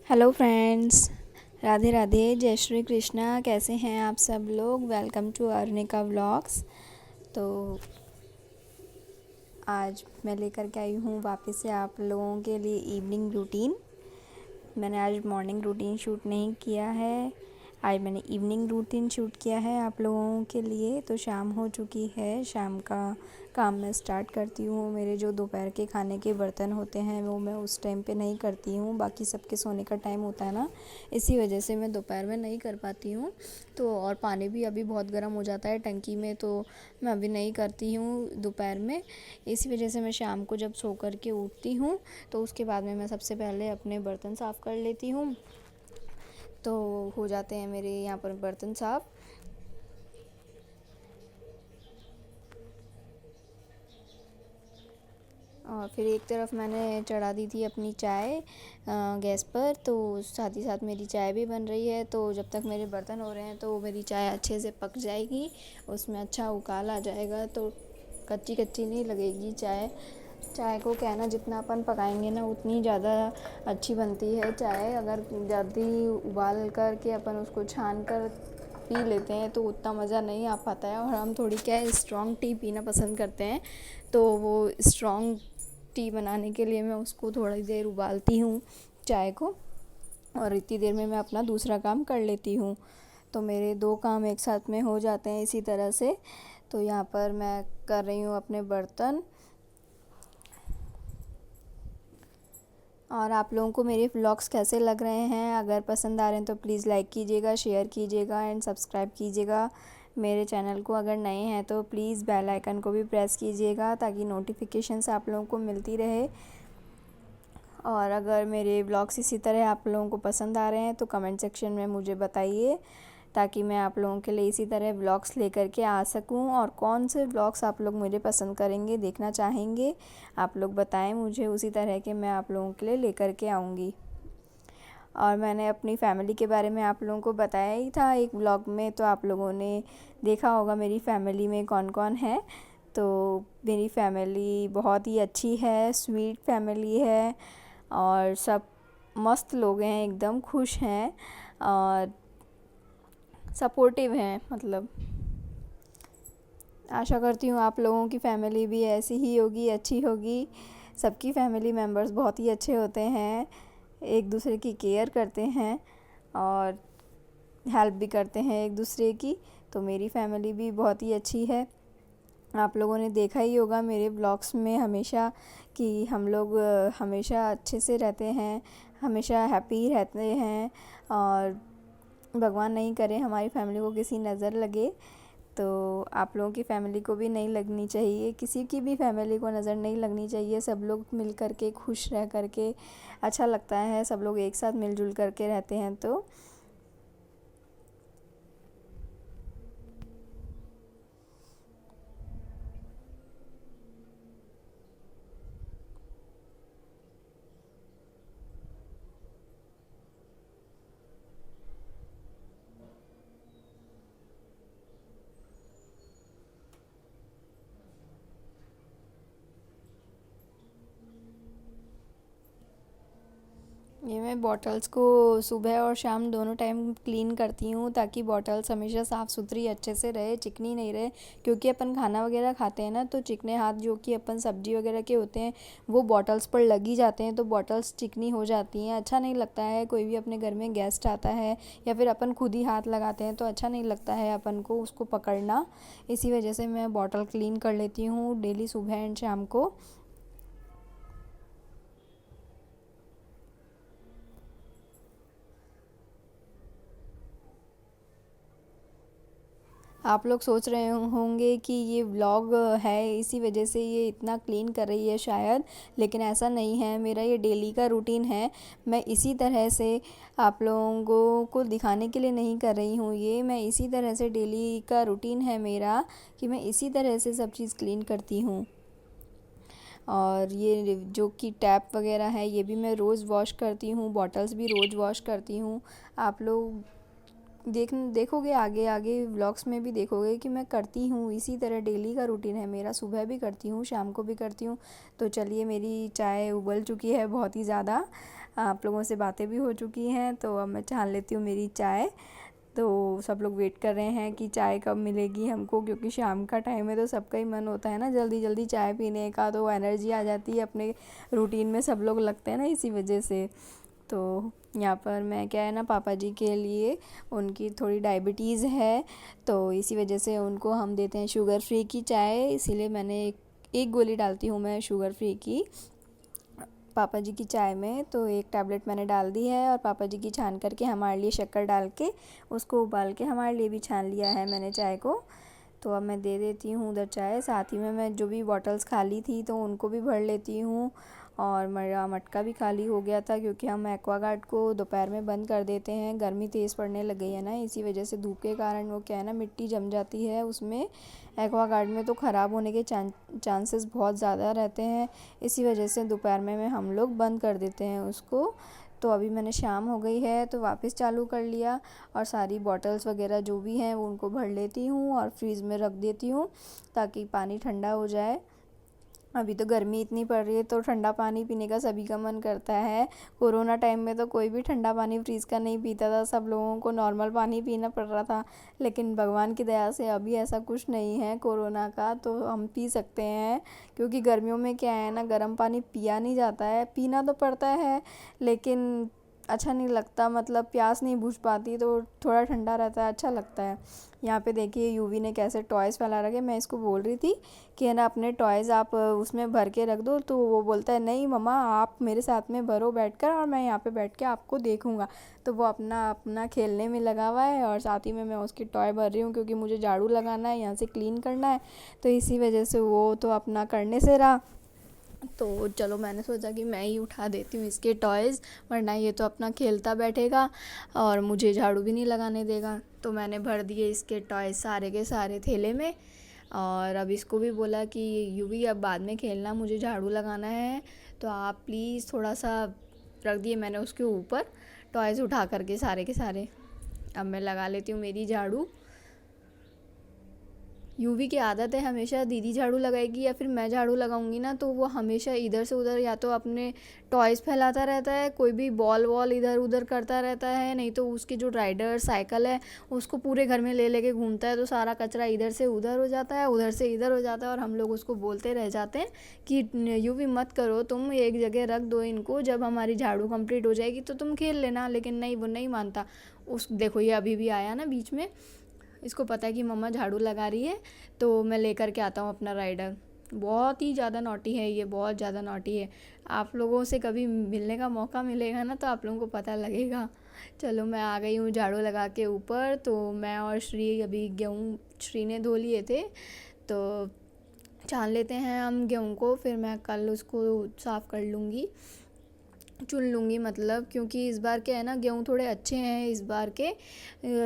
Hello friends, Radhe Radhe, जय श्री कृष्णा। कैसे हैं आप सब लोग? Welcome to Arnika vlogs. तो आज मैं लेकर के आई हूँ वापस से आप लोगों के लिए इवनिंग रूटीन। मैंने आज मॉर्निंग रूटीन शूट नहीं किया है, आज मैंने इवनिंग रूटीन शूट किया है आप लोगों के लिए। तो शाम हो चुकी है, शाम का काम मैं स्टार्ट करती हूँ। मेरे जो दोपहर के खाने के बर्तन होते हैं वो मैं उस टाइम पे नहीं करती हूँ, बाकी सबके सोने का टाइम होता है ना, इसी वजह से मैं दोपहर में नहीं कर पाती हूँ। तो और पानी भी अभी बहुत गर्म हो जाता है टंकी में, तो मैं अभी नहीं करती हूँ दोपहर में। इसी वजह से मैं शाम को जब सो कर के उठती हूँ तो उसके बाद में मैं सबसे पहले अपने बर्तन साफ़ कर लेती हूँ। तो हो जाते हैं मेरे यहाँ पर बर्तन साफ़। और फिर एक तरफ मैंने चढ़ा दी थी अपनी चाय गैस पर, तो साथ ही साथ मेरी चाय भी बन रही है। तो जब तक मेरे बर्तन हो रहे हैं तो मेरी चाय अच्छे से पक जाएगी, उसमें अच्छा उकाल आ जाएगा, तो कच्ची कच्ची नहीं लगेगी चाय। चाय को क्या है ना, जितना अपन पकाएंगे ना उतनी ज़्यादा अच्छी बनती है चाय। अगर जल्दी उबाल कर के अपन उसको छान कर पी लेते हैं तो उतना मज़ा नहीं आ पाता है। और हम थोड़ी क्या है, स्ट्रॉन्ग टी पीना पसंद करते हैं, तो वो स्ट्रॉन्ग टी बनाने के लिए मैं उसको थोड़ी देर उबालती हूँ चाय को, और इतनी देर में मैं अपना दूसरा काम कर लेती हूँ। तो मेरे दो काम एक साथ में हो जाते हैं इसी तरह से। तो यहाँ पर मैं कर रही हूँ अपने बर्तन। और आप लोगों को मेरे व्लॉग्स कैसे लग रहे हैं? अगर पसंद आ रहे हैं तो प्लीज़ लाइक कीजिएगा, शेयर कीजिएगा एंड सब्सक्राइब कीजिएगा मेरे चैनल को। अगर नए हैं तो प्लीज़ बेल आइकन को भी प्रेस कीजिएगा ताकि नोटिफिकेशंस आप लोगों को मिलती रहे। और अगर मेरे व्लॉग्स इसी तरह आप लोगों को पसंद आ रहे हैं तो कमेंट सेक्शन में मुझे बताइए, ताकि मैं आप लोगों के लिए इसी तरह व्लॉग्स लेकर के आ सकूं। और कौन से व्लॉग्स आप लोग मुझे पसंद करेंगे, देखना चाहेंगे, आप लोग बताएं मुझे, उसी तरह के मैं आप लोगों के लिए लेकर के आऊँगी। और मैंने अपनी फ़ैमिली के बारे में आप लोगों को बताया ही था एक व्लॉग में, तो आप लोगों ने देखा होगा मेरी फ़ैमिली में कौन कौन है। तो मेरी फ़ैमिली बहुत ही अच्छी है, स्वीट फ़ैमिली है, और सब मस्त लोग हैं, एकदम खुश हैं और सपोर्टिव हैं। मतलब आशा करती हूँ आप लोगों की फ़ैमिली भी ऐसी ही होगी, अच्छी होगी। सबकी फ़ैमिली मेम्बर्स बहुत ही अच्छे होते हैं, एक दूसरे की केयर करते हैं और हेल्प भी करते हैं एक दूसरे की। तो मेरी फ़ैमिली भी बहुत ही अच्छी है। आप लोगों ने देखा ही होगा मेरे ब्लॉग्स में हमेशा कि हम लोग हमेशा अच्छे से रहते हैं, हमेशा हैप्पी रहते हैं, और भगवान नहीं करे हमारी फ़ैमिली को किसी नज़र लगे, तो आप लोगों की फ़ैमिली को भी नहीं लगनी चाहिए, किसी की भी फ़ैमिली को नज़र नहीं लगनी चाहिए। सब लोग मिल कर के खुश रह कर के अच्छा लगता है, सब लोग एक साथ मिलजुल कर के रहते हैं। तो ये मैं बॉटल्स को सुबह और शाम दोनों टाइम क्लीन करती हूँ, ताकि बॉटल्स हमेशा साफ़ सुथरी अच्छे से रहे, चिकनी नहीं रहे। क्योंकि अपन खाना वगैरह खाते हैं ना, तो चिकने हाथ जो कि अपन सब्जी वगैरह के होते हैं वो बॉटल्स पर लग ही जाते हैं, तो बॉटल्स चिकनी हो जाती हैं। अच्छा नहीं लगता है, कोई भी अपने घर में गेस्ट आता है या फिर अपन खुद ही हाथ लगाते हैं तो अच्छा नहीं लगता है अपन को उसको पकड़ना। इसी वजह से मैं बॉटल क्लीन कर लेती हूँ डेली सुबह एंड शाम को। आप लोग सोच रहे होंगे कि ये व्लॉग है इसी वजह से ये इतना क्लीन कर रही है शायद, लेकिन ऐसा नहीं है, मेरा ये डेली का रूटीन है। मैं इसी तरह से आप लोगों को दिखाने के लिए नहीं कर रही हूँ, ये मैं इसी तरह से डेली का रूटीन है मेरा, कि मैं इसी तरह से सब चीज़ क्लीन करती हूँ। और ये जो कि टैप वगैरह है ये भी मैं रोज़ वॉश करती हूँ, बॉटल्स भी रोज़ वॉश करती हूँ। आप लोग देखोगे आगे आगे व्लॉग्स में भी देखोगे कि मैं करती हूँ, इसी तरह डेली का रूटीन है मेरा, सुबह भी करती हूँ शाम को भी करती हूँ। तो चलिए, मेरी चाय उबल चुकी है बहुत ही ज़्यादा, आप लोगों से बातें भी हो चुकी हैं। तो अब मैं छान लेती हूँ मेरी चाय। तो सब लोग वेट कर रहे हैं कि चाय कब मिलेगी हमको, क्योंकि शाम का टाइम है तो सबका ही मन होता है ना जल्दी जल्दी चाय पीने का, तो एनर्जी आ जाती है, अपने रूटीन में सब लोग लगते हैं ना इसी वजह से। तो यहाँ पर मैं क्या है ना, पापा जी के लिए उनकी थोड़ी डायबिटीज़ है, तो इसी वजह से उनको हम देते हैं शुगर फ्री की चाय, इसीलिए मैंने एक गोली डालती हूँ मैं शुगर फ्री की पापा जी की चाय में। तो एक टैबलेट मैंने डाल दी है, और पापा जी की छान करके हमारे लिए शक्कर डाल के उसको उबाल के हमारे लिए भी छान लिया है मैंने चाय को। तो अब मैं दे देती हूँ उधर चाय। साथ ही में मैं जो भी बॉटल्स खाली थी तो उनको भी भर लेती हूँ, और मेरा मटका भी खाली हो गया था, क्योंकि हम एक्वागार्ड को दोपहर में बंद कर देते हैं। गर्मी तेज़ पड़ने लग गई है ना, इसी वजह से धूप के कारण वो क्या है ना, मिट्टी जम जाती है उसमें एक्वागार्ड में, तो ख़राब होने के चांसेस बहुत ज़्यादा रहते हैं। इसी वजह से दोपहर में हम लोग बंद कर देते हैं उसको। तो अभी मैंने शाम हो गई है तो वापस चालू कर लिया, और सारी बॉटल्स वगैरह जो भी हैं वो उनको भर लेती हूँ और फ्रीज़ में रख देती हूँ, ताकि पानी ठंडा हो जाए। अभी तो गर्मी इतनी पड़ रही है तो ठंडा पानी पीने का सभी का मन करता है। कोरोना टाइम में तो कोई भी ठंडा पानी फ्रीज़ का नहीं पीता था, सब लोगों को नॉर्मल पानी पीना पड़ रहा था। लेकिन भगवान की दया से अभी ऐसा कुछ नहीं है कोरोना का, तो हम पी सकते हैं। क्योंकि गर्मियों में क्या है ना, गर्म पानी पिया नहीं जाता है, पीना तो पड़ता है लेकिन अच्छा नहीं लगता, मतलब प्यास नहीं बुझ पाती, तो थोड़ा ठंडा रहता है, अच्छा लगता है। यहाँ पे देखिए यूवी ने कैसे टॉयज़ फैला रखे। मैं इसको बोल रही थी कि है ना, अपने टॉयज़ आप उसमें भर के रख दो, तो वो बोलता है नहीं मम्मा आप मेरे साथ में भरो बैठकर, और मैं यहाँ पे बैठ के आपको देखूँगा। तो वो अपना अपना खेलने में लगा हुआ है, और साथ ही में मैं उसकी टॉय भर रही हूँ, क्योंकि मुझे झाड़ू लगाना है, यहाँ से क्लीन करना है। तो इसी वजह से वो तो अपना करने से रहा, तो चलो मैंने सोचा कि मैं ही उठा देती हूँ इसके टॉयज़, वरना ये तो अपना खेलता बैठेगा और मुझे झाड़ू भी नहीं लगाने देगा। तो मैंने भर दिए इसके टॉयज़ सारे के सारे थैले में, और अब इसको भी बोला कि यूवी अब बाद में खेलना, मुझे झाड़ू लगाना है, तो आप प्लीज़ थोड़ा सा रख दिए मैंने उसके ऊपर टॉयज़ उठा करके सारे के सारे। अब मैं लगा लेती हूँ मेरी झाड़ू। यूवी की आदत है, हमेशा दीदी झाड़ू लगाएगी या फिर मैं झाड़ू लगाऊंगी ना, तो वो हमेशा इधर से उधर या तो अपने टॉयज़ फैलाता रहता है, कोई भी बॉल वॉल इधर उधर करता रहता है, नहीं तो उसकी जो राइडर साइकिल है उसको पूरे घर में ले लेके घूमता है, तो सारा कचरा इधर से उधर हो जाता है, उधर से इधर हो जाता है, और हम लोग उसको बोलते रह जाते हैं कि यूवी मत करो, तुम एक जगह रख दो इनको, जब हमारी झाड़ू कंप्लीट हो जाएगी तो तुम खेल लेना। लेकिन नहीं, वो नहीं मानता। उस देखो ये अभी भी आया ना बीच में, इसको पता है कि मम्मा झाड़ू लगा रही है, तो मैं लेकर के आता हूँ अपना राइडर। बहुत ही ज़्यादा नॉटी है ये, बहुत ज़्यादा नॉटी है। आप लोगों से कभी मिलने का मौका मिलेगा ना तो आप लोगों को पता लगेगा। चलो मैं आ गई हूँ झाड़ू लगा के ऊपर। तो मैं और श्री अभी गेहूँ श्री ने धो लिए थे, तो छान लेते हैं हम गेहूँ को, फिर मैं कल उसको साफ़ कर लूँगी, चुन लूँगी मतलब। क्योंकि इस बार क्या है ना, गेहूँ थोड़े अच्छे हैं इस बार के,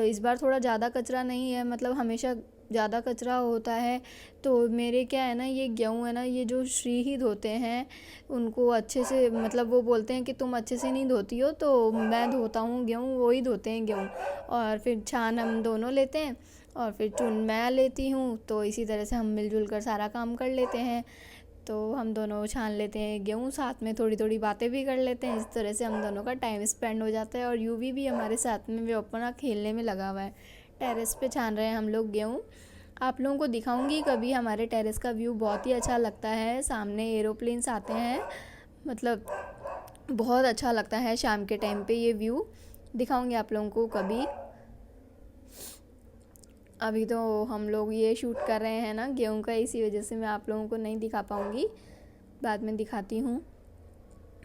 इस बार थोड़ा ज़्यादा कचरा नहीं है, मतलब हमेशा ज़्यादा कचरा होता है। तो मेरे क्या है ना, ये गेहूँ है ना, ये जो श्री ही धोते हैं उनको अच्छे से, मतलब वो बोलते हैं कि तुम अच्छे से नहीं धोती हो, तो मैं धोता हूँ गेहूँ, वो ही धोते हैं गेहूँ। और फिर छान हम दोनों लेते हैं, और फिर चुन मैं लेती हूँ। तो इसी तरह से हम मिलजुल कर सारा काम कर लेते हैं। तो हम दोनों छान लेते हैं गेहूँ, साथ में थोड़ी थोड़ी बातें भी कर लेते हैं। इस तरह से हम दोनों का टाइम स्पेंड हो जाता है, और यूवी भी हमारे साथ में वो अपना खेलने में लगा हुआ है। टेरेस पे छान रहे हैं हम लोग गेहूँ। आप लोगों को दिखाऊंगी कभी, हमारे टेरेस का व्यू बहुत ही अच्छा लगता है, सामने एरोप्लेन्स आते हैं, मतलब बहुत अच्छा लगता है शाम के टाइम पे ये व्यू। दिखाऊंगी आप लोगों को कभी। अभी तो हम लोग ये शूट कर रहे हैं ना गेहूं का, इसी वजह से मैं आप लोगों को नहीं दिखा पाऊँगी, बाद में दिखाती हूँ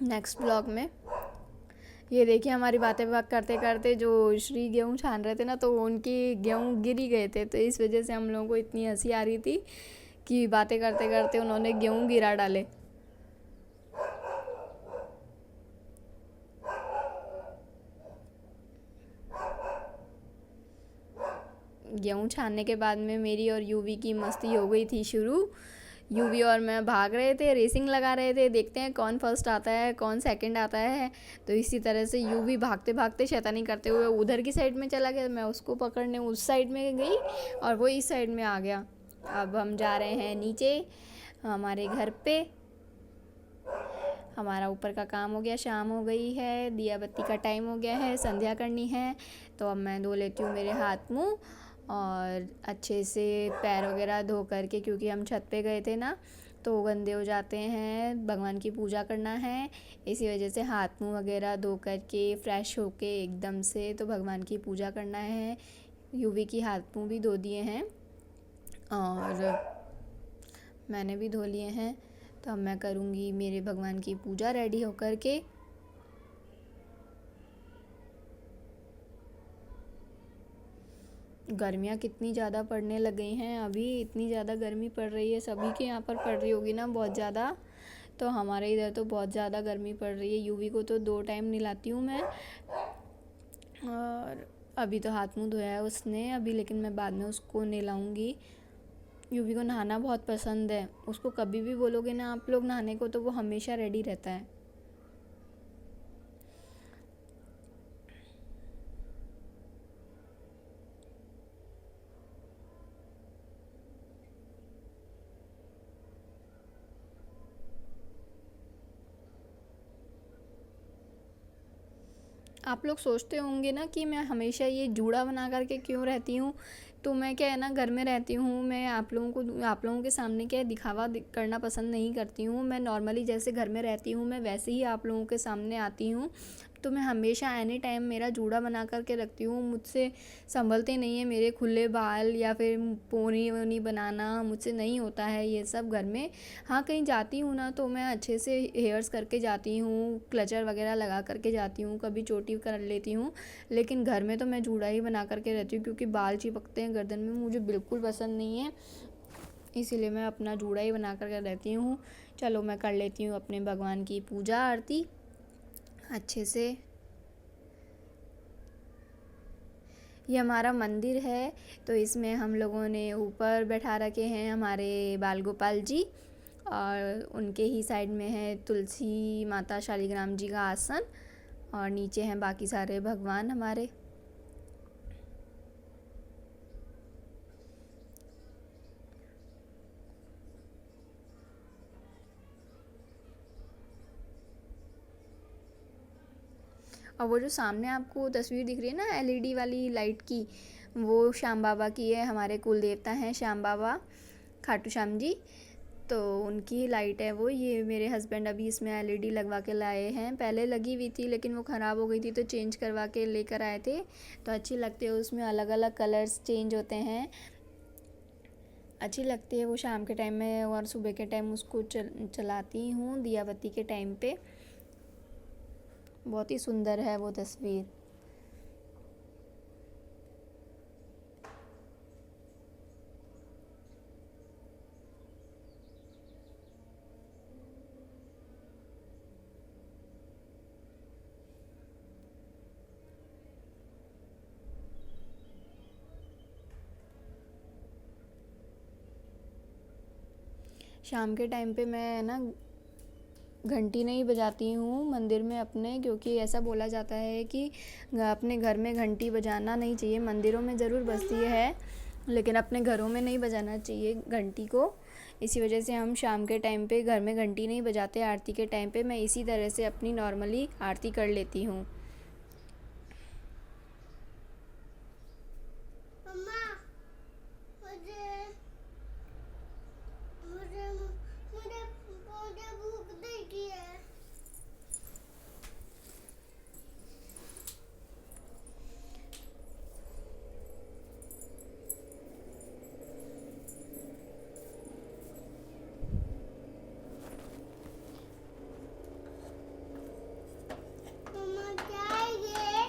नेक्स्ट ब्लॉग में। ये देखिए हमारी बातें करते करते जो श्री गेहूं छान रहे थे ना, तो उनकी गेहूं गिर ही गए थे, तो इस वजह से हम लोगों को इतनी हंसी आ रही थी कि बातें करते करते उन्होंने गेहूं गिरा डाले। गेहूँ छानने के बाद में मेरी और यूवी की मस्ती हो गई थी शुरू। यूवी और मैं भाग रहे थे, रेसिंग लगा रहे थे, देखते हैं कौन फर्स्ट आता है कौन सेकंड आता है। तो इसी तरह से यूवी भागते भागते शैतानी करते हुए उधर की साइड में चला गया, मैं उसको पकड़ने उस साइड में गई और वो इस साइड में आ गया। अब हम जा रहे हैं नीचे हमारे घर पे। हमारा ऊपर का काम हो गया, शाम हो गई है, दिया बत्ती का टाइम हो गया है, संध्या करनी है। तो अब मैं धो लेती हूँ मेरे हाथ मुँह और अच्छे से पैर वगैरह धो करके, क्योंकि हम छत पे गए थे ना तो गंदे हो जाते हैं, भगवान की पूजा करना है, इसी वजह से हाथ मुँह वगैरह धो करके फ्रेश होके एकदम से तो भगवान की पूजा करना है। यूवी की हाथ मुँह भी धो दिए हैं और मैंने भी धो लिए हैं। तो अब मैं करूँगी मेरे भगवान की पूजा रेडी होकर के। गर्मियाँ कितनी ज़्यादा पड़ने लग गई हैं, अभी इतनी ज़्यादा गर्मी पड़ रही है, सभी के यहाँ पर पड़ रही होगी ना बहुत ज़्यादा। तो हमारे इधर तो बहुत ज़्यादा गर्मी पड़ रही है। यूवी को तो 2 टाइम नहलाती हूँ मैं, और अभी तो हाथ मुँह धोया है उसने अभी, लेकिन मैं बाद में उसको नहलाऊँगी। यूवी को नहाना बहुत पसंद है, उसको कभी भी बोलोगे ना आप लोग नहाने को तो वो हमेशा रेडी रहता है। आप लोग सोचते होंगे ना कि मैं हमेशा ये जूड़ा बना करके क्यों रहती हूँ। तो मैं क्या है ना, घर में रहती हूँ, मैं आप लोगों के सामने क्या है दिखावा करना पसंद नहीं करती हूँ। मैं नॉर्मली जैसे घर में रहती हूँ मैं वैसे ही आप लोगों के सामने आती हूँ। तो मैं हमेशा एनी टाइम मेरा जूड़ा बना करके रखती हूँ। मुझसे संभलते नहीं है मेरे खुले बाल या फिर पोनी वोनी बनाना, मुझसे नहीं होता है ये सब घर में। हाँ, कहीं जाती हूँ ना तो मैं अच्छे से हेयर्स करके जाती हूँ, क्लचर वगैरह लगा करके जाती हूँ, कभी चोटी कर लेती हूँ। लेकिन घर में तो मैं जूड़ा ही बना करके रहती हूँ, क्योंकि बाल चिपकते हैं गर्दन में, मुझे बिल्कुल पसंद नहीं है। इसीलिए मैं अपना जूड़ा ही बना करके रहती हूँ। चलो मैं कर लेती हूँ अपने भगवान की पूजा आरती अच्छे से। ये हमारा मंदिर है, तो इसमें हम लोगों ने ऊपर बैठा रखे हैं हमारे बाल गोपाल जी, और उनके ही साइड में है तुलसी माता शालिग्राम जी का आसन, और नीचे हैं बाकी सारे भगवान हमारे। और वो जो सामने आपको तस्वीर दिख रही है ना एलईडी वाली लाइट की, वो श्याम बाबा की है, हमारे कुल देवता हैं श्याम बाबा खाटू श्याम जी। तो उनकी लाइट है वो। ये मेरे हस्बैंड अभी इसमें एलईडी लगवा के लाए हैं, पहले लगी हुई थी लेकिन वो ख़राब हो गई थी तो चेंज करवा के लेकर आए थे। तो अच्छी लगती है, उसमें अलग अलग कलर्स चेंज होते हैं, अच्छी लगती है वो शाम के टाइम में, और सुबह के टाइम उसको चलाती हूँ दिया बत्ती के टाइम पे। बहुत ही सुंदर है वो तस्वीर। शाम के टाइम पे मैं ना घंटी नहीं बजाती हूँ मंदिर में अपने, क्योंकि ऐसा बोला जाता है कि अपने घर में घंटी बजाना नहीं चाहिए। मंदिरों में ज़रूर बजती है लेकिन अपने घरों में नहीं बजाना चाहिए घंटी को। इसी वजह से हम शाम के टाइम पे घर में घंटी नहीं बजाते। आरती के टाइम पे मैं इसी तरह से अपनी नॉर्मली आरती कर लेती हूँ। मम्मा, मुझे मुझे मुझे मुझे भूख लगी है। मम्मा क्या है ये?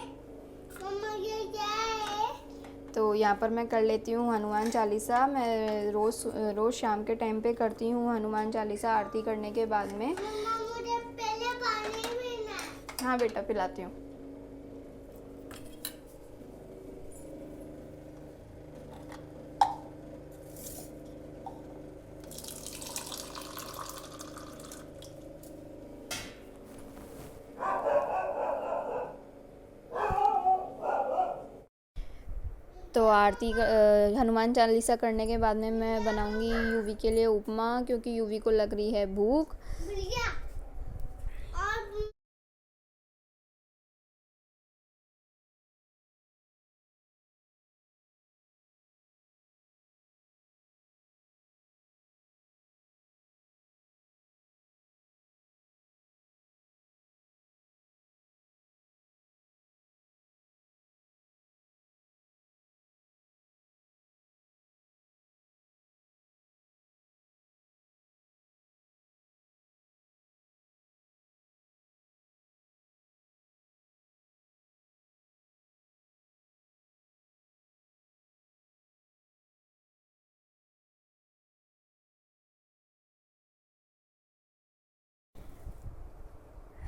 मम्मा ये क्या है? तो यहाँ पर मैं कर लेती हूँ हनुमान चालीसा। मैं रोज़ शाम के टाइम पे करती हूँ हनुमान चालीसा आरती करने के बाद में। मम्मा मुझे पहले पानी पीना है। हाँ बेटा, पिलाती हूँ। तो हनुमान चालीसा करने के बाद में मैं बनाऊंगी यूवी के लिए उपमा, क्योंकि यूवी को लग रही है भूख। भैया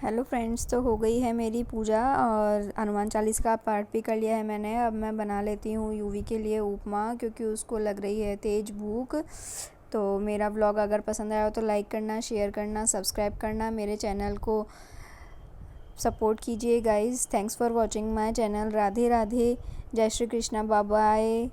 हेलो फ्रेंड्स, तो हो गई है मेरी पूजा और हनुमान चालीसा का पाठ भी कर लिया है मैंने। अब मैं बना लेती हूँ यूवी के लिए उपमा, क्योंकि उसको लग रही है तेज़ भूख। तो मेरा व्लॉग अगर पसंद आया हो तो लाइक करना, शेयर करना, सब्सक्राइब करना, मेरे चैनल को सपोर्ट कीजिए guys. Thanks for watching my channel. Radhe Radhe, जय श्री कृष्णा, बाय बाय।